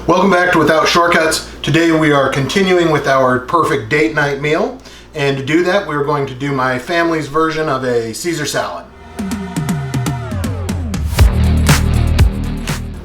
Welcome back to Without Shortcuts. Today we are continuing with our perfect date night meal, and to do that we're going to do my family's version of a Caesar salad.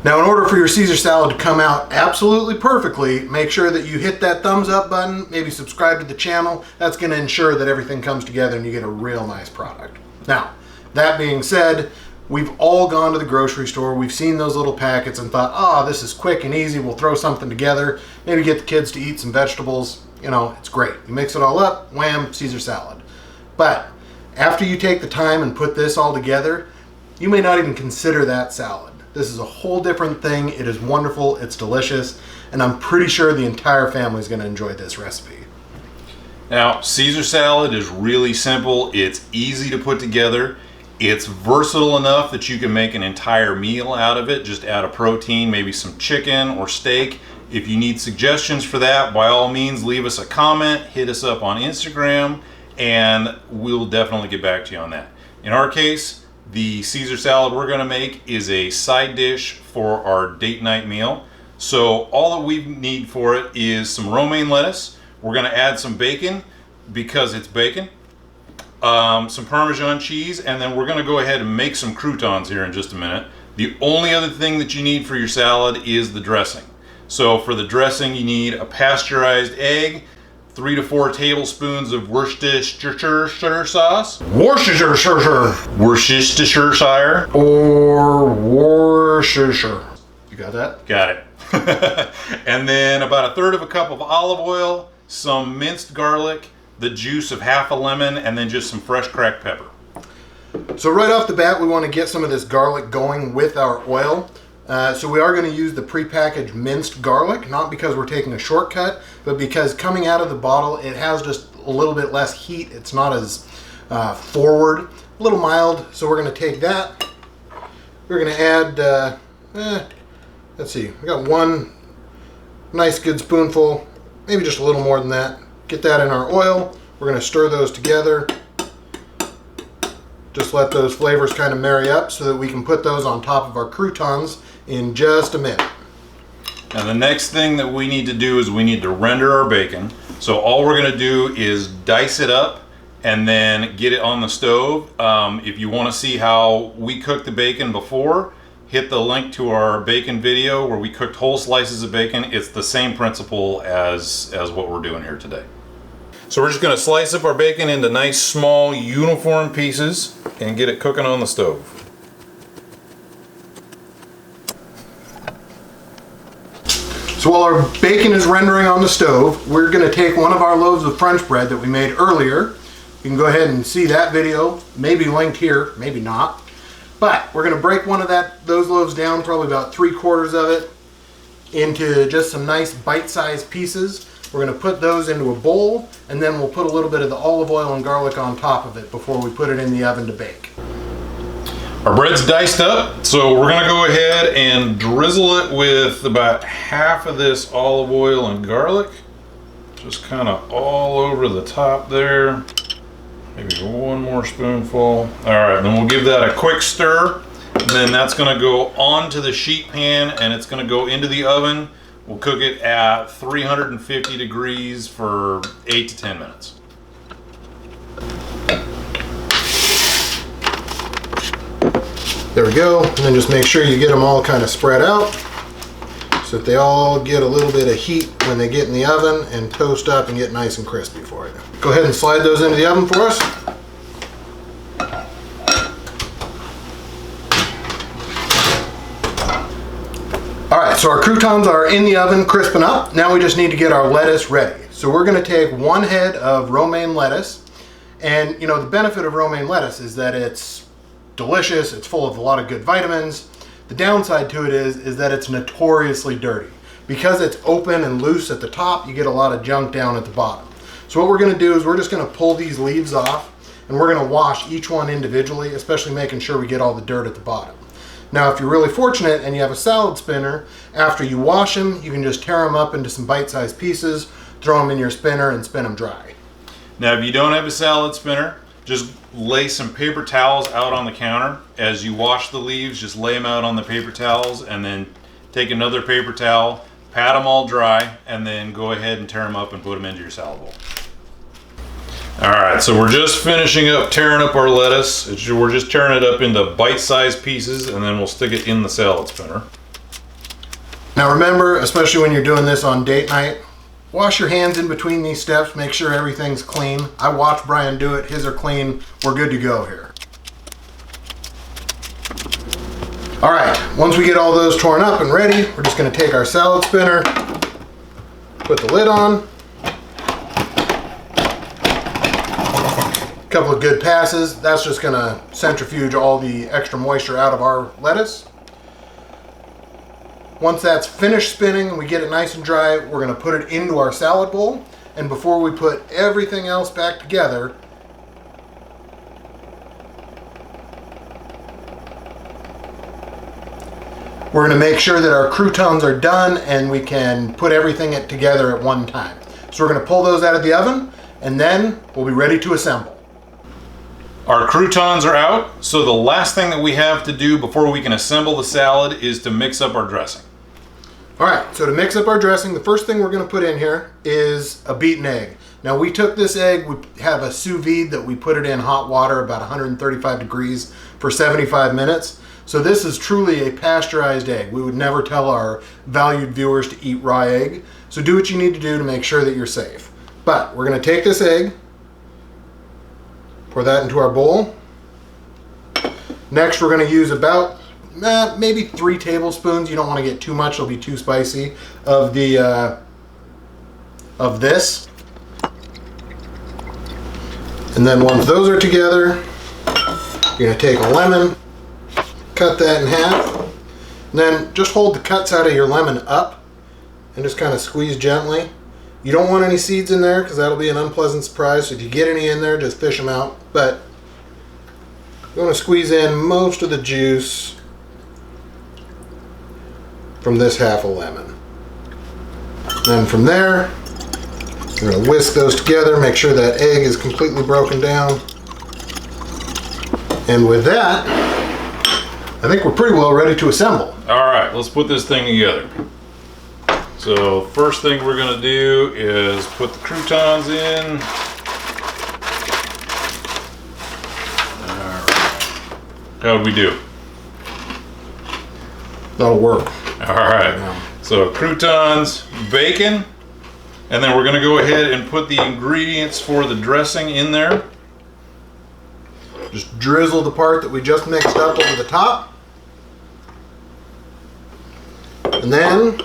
Now, in order for your Caesar salad to come out absolutely perfectly, make sure that you hit that thumbs up button, maybe subscribe to the channel. That's going to ensure that everything comes together and you get a real nice product. Now, that being said, we've all gone to the grocery store, we've seen those little packets and thought, this is quick and easy, we'll throw something together, maybe get the kids to eat some vegetables, it's great. You mix it all up, wham, Caesar salad. But after you take the time and put this all together, you may not even consider that salad. This is a whole different thing. It is wonderful, it's delicious, and I'm pretty sure the entire family is going to enjoy this recipe. Now, Caesar salad is really simple, it's easy to put together. It's versatile enough that you can make an entire meal out of it. Just add a protein, maybe some chicken or steak. If you need suggestions for that, by all means, leave us a comment, hit us up on Instagram, and we'll definitely get back to you on that. In our case, the Caesar salad we're gonna make is a side dish for our date night meal. So all that we need for it is some romaine lettuce. We're gonna add some bacon because it's bacon. Some Parmesan cheese, and then we're going to go ahead and make some croutons here in just a minute. The only other thing that you need for your salad is the dressing. So for the dressing, you need a pasteurized egg, 3 to 4 tablespoons of Worcestershire sauce. Worcestershire. Worcestershire. Or Worcestershire. You got that? Got it. And then about 1/3 cup of olive oil, some minced garlic, the juice of half a lemon, and then just some fresh cracked pepper. So right off the bat, we want to get some of this garlic going with our oil. So we are going to use the prepackaged minced garlic, not because we're taking a shortcut, but because coming out of the bottle, it has just a little bit less heat. It's not as forward, a little mild. So we're going to take that. We're going to add, let's see, we got one nice good spoonful, maybe just a little more than that. Get that in our oil. We're going to stir those together. Just let those flavors kind of marry up so that we can put those on top of our croutons in just a minute. Now the next thing that we need to do is we need to render our bacon. So all we're going to do is dice it up and then get it on the stove. If you want to see how we cooked the bacon before, hit the link to our bacon video where we cooked whole slices of bacon. It's the same principle as what we're doing here today. So we're just going to slice up our bacon into nice small uniform pieces and get it cooking on the stove. So while our bacon is rendering on the stove, we're going to take one of our loaves of French bread that we made earlier. You can go ahead and see that video, maybe linked here, maybe not. But we're going to break one of those loaves down, probably about 3/4 of it, into just some nice bite-sized pieces. We're going to put those into a bowl, and then we'll put a little bit of the olive oil and garlic on top of it before we put it in the oven to bake. Our bread's diced up, so we're going to go ahead and drizzle it with about half of this olive oil and garlic. Just kind of all over the top there. Maybe one more spoonful. All right, then we'll give that a quick stir, and then that's going to go onto the sheet pan, and it's going to go into the oven. We'll cook it at 350 degrees for 8 to 10 minutes. There we go, and then just make sure you get them all kind of spread out so that they all get a little bit of heat when they get in the oven and toast up and get nice and crispy for you. Go ahead and slide those into the oven for us. Alright, so our croutons are in the oven crisping up. Now we just need to get our lettuce ready. So we're going to take one head of romaine lettuce, and the benefit of romaine lettuce is that it's delicious, it's full of a lot of good vitamins. The downside to it is that it's notoriously dirty. Because it's open and loose at the top, you get a lot of junk down at the bottom. So what we're going to do is we're just going to pull these leaves off, and we're going to wash each one individually, especially making sure we get all the dirt at the bottom. Now, if you're really fortunate and you have a salad spinner, after you wash them, you can just tear them up into some bite-sized pieces, throw them in your spinner, and spin them dry. Now, if you don't have a salad spinner, just lay some paper towels out on the counter. As you wash the leaves, just lay them out on the paper towels, and then take another paper towel, pat them all dry, and then go ahead and tear them up and put them into your salad bowl. All right, so we're just finishing up tearing up our lettuce. We're just tearing it up into bite-sized pieces, and then we'll stick it in the salad spinner. Now remember, especially when you're doing this on date night, wash your hands in between these steps. Make sure everything's clean. I watched Brian do it. His are clean. We're good to go here. All right, once we get all those torn up and ready, we're just going to take our salad spinner, put the lid on. Couple of good passes. That's just going to centrifuge all the extra moisture out of our lettuce. Once that's finished spinning and we get it nice and dry, we're going to put it into our salad bowl. And before we put everything else back together, we're going to make sure that our croutons are done and we can put everything together at one time. So we're going to pull those out of the oven, and then we'll be ready to assemble. Our croutons are out, so the last thing that we have to do before we can assemble the salad is to mix up our dressing. All right, so to mix up our dressing, the first thing we're going to put in here is a beaten egg. Now we took this egg, we have a sous vide that we put it in hot water about 135 degrees for 75 minutes. So this is truly a pasteurized egg. We would never tell our valued viewers to eat raw egg. So do what you need to do to make sure that you're safe. But we're going to take this egg, pour that into our bowl. Next, we're going to use about maybe 3 tablespoons. You don't want to get too much; it'll be too spicy. Of the of this, and then once those are together, you're going to take a lemon, cut that in half, and then just hold the cuts out of your lemon up, and just kind of squeeze gently. You don't want any seeds in there because that'll be an unpleasant surprise. So if you get any in there, just fish them out. But you want to squeeze in most of the juice from this half a lemon. Then from there, we're going to whisk those together, make sure that egg is completely broken down. And with that, I think we're pretty well ready to assemble. All right, let's put this thing together. So first thing we're going to do is put the croutons in. All right. How'd we do? That'll work. All right. So croutons, bacon, and then we're going to go ahead and put the ingredients for the dressing in there. Just drizzle the part that we just mixed up over the top. And then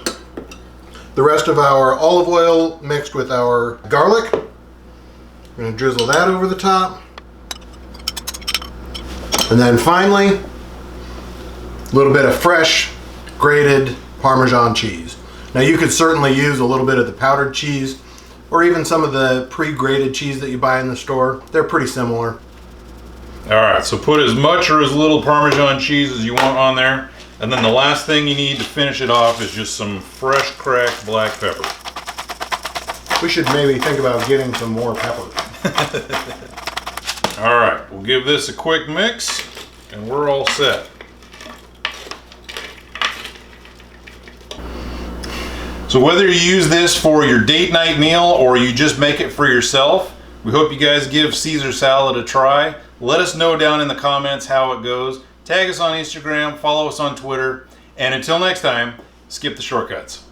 the rest of our olive oil mixed with our garlic. We're going to drizzle that over the top. And then finally, a little bit of fresh grated Parmesan cheese. Now you could certainly use a little bit of the powdered cheese or even some of the pre-grated cheese that you buy in the store. They're pretty similar. All right, so put as much or as little Parmesan cheese as you want on there. And then the last thing you need to finish it off is just some fresh cracked black pepper. We should maybe think about getting some more pepper. All right, we'll give this a quick mix and we're all set. So whether you use this for your date night meal or you just make it for yourself, we hope you guys give Caesar salad a try. Let us know down in the comments how it goes. Tag us on Instagram, follow us on Twitter, and until next time, skip the shortcuts.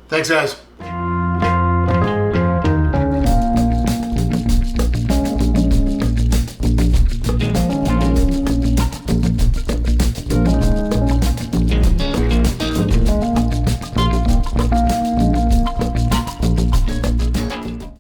Thanks, guys.